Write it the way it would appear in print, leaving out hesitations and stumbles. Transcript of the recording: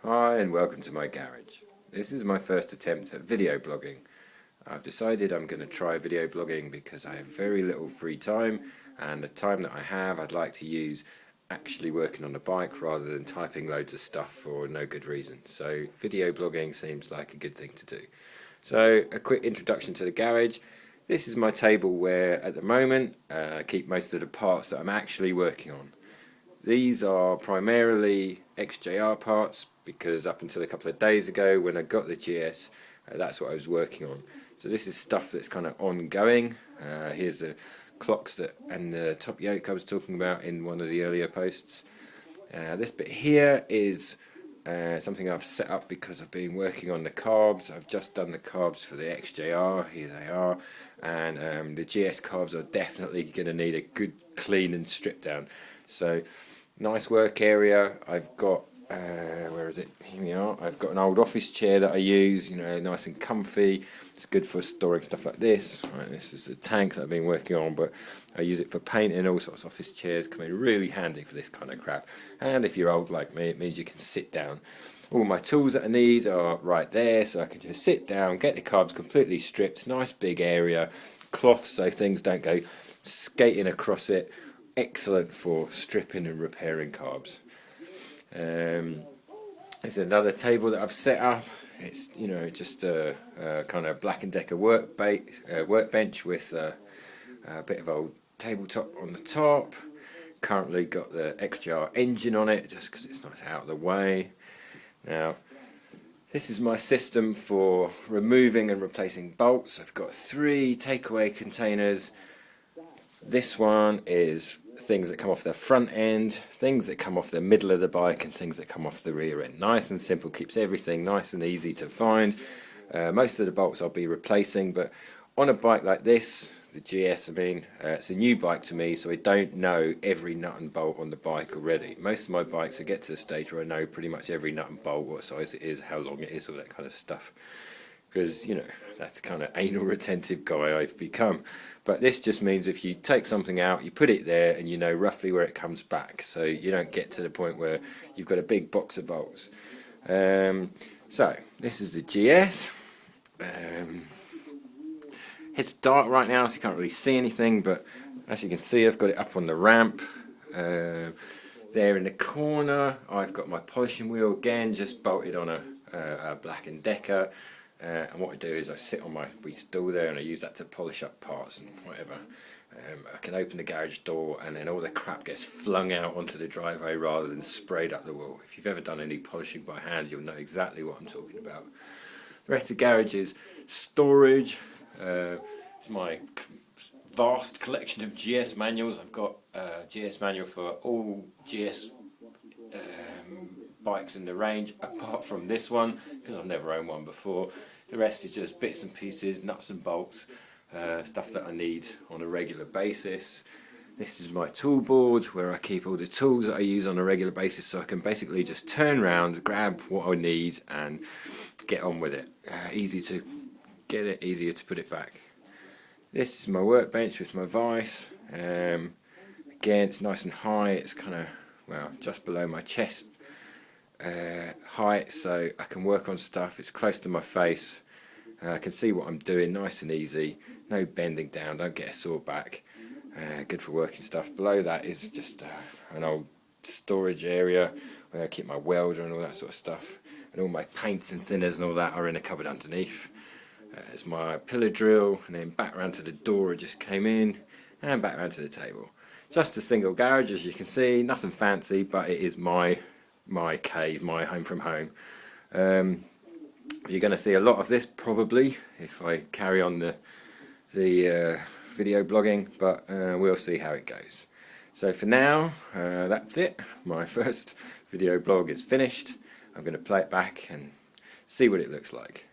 Hi and welcome to my garage. This is my first attempt at video blogging. I've decided I'm going to try video blogging because I have very little free time, and the time that I have I'd like to use actually working on a bike rather than typing loads of stuff for no good reason. So video blogging seems like a good thing to do. So a quick introduction to the garage. This is my table where at the moment I keep most of the parts that I'm actually working on. These are primarily XJR parts because up until a couple of days ago when I got the GS, that's what I was working on. So this is stuff that's kind of ongoing. Here's the clocks and the top yoke I was talking about in one of the earlier posts. This bit here is something I've set up because I've been working on the carbs. I've just done the carbs for the XJR, here they are, and the GS carbs are definitely going to need a good clean and strip down. So nice work area. I've got where is it? Here we are. I've got an old office chair that I use, nice and comfy. It's good for storing stuff like this. Right, this is the tank that I've been working on, but I use it for painting. All sorts of office chairs come in really handy for this kind of crap. And if you're old like me, it means you can sit down. All my tools that I need are right there, so I can just sit down, get the carbs completely stripped. Nice big area, cloth so things don't go skating across it. Excellent for stripping and repairing carbs. There's another table that I've set up. It's just a kind of Black & Decker workbench with a bit of old tabletop on the top. Currently got the XJR engine on it just because it's nice out of the way. Now this is my system for removing and replacing bolts. I've got 3 takeaway containers. This one is things that come off the front end, things that come off the middle of the bike, and things that come off the rear end. Nice and simple, keeps everything nice and easy to find. Most of the bolts I'll be replacing, but on a bike like this, the GS, it's a new bike to me, so I don't know every nut and bolt on the bike already. Most of my bikes I get to the stage where I know pretty much every nut and bolt, what size it is, how long it is, all that kind of stuff. Because, that's the kind of anal retentive guy I've become. But this just means if you take something out, you put it there, and you know roughly where it comes back. So you don't get to the point where you've got a big box of bolts. So, this is the GS. It's dark right now, so you can't really see anything, but as you can see, I've got it up on the ramp. There in the corner, I've got my polishing wheel, again, just bolted on a Black & Decker. And what I do is I sit on my wee stool there and I use that to polish up parts and whatever. I can open the garage door and then all the crap gets flung out onto the driveway rather than sprayed up the wall. If you've ever done any polishing by hand, you'll know exactly what I'm talking about. The rest of the garage is storage. It's my vast collection of GS manuals. I've got a GS manual for all GS bikes in the range, apart from this one because I've never owned one before. The rest is just bits and pieces, nuts and bolts, stuff that I need on a regular basis. This is my tool board where I keep all the tools that I use on a regular basis, so I can basically just turn around, grab what I need and get on with it. Easy to get it, easier to put it back. This is my workbench with my vise. Again, it's nice and high. It's kind of, just below my chest height, so I can work on stuff. It's close to my face. I can see what I'm doing, nice and easy. No bending down, don't get a sore back. Good for working stuff. Below that is just an old storage area where I keep my welder and all that sort of stuff. And all my paints and thinners and all that are in a cupboard underneath. There's my pillar drill, and then back round to the door I just came in, and back round to the table. Just a single garage, as you can see, nothing fancy, but it is my cave, my home from home. You're going to see a lot of this probably if I carry on the video blogging, but we'll see how it goes. So for now, that's it. My first video blog is finished. I'm going to play it back and see what it looks like.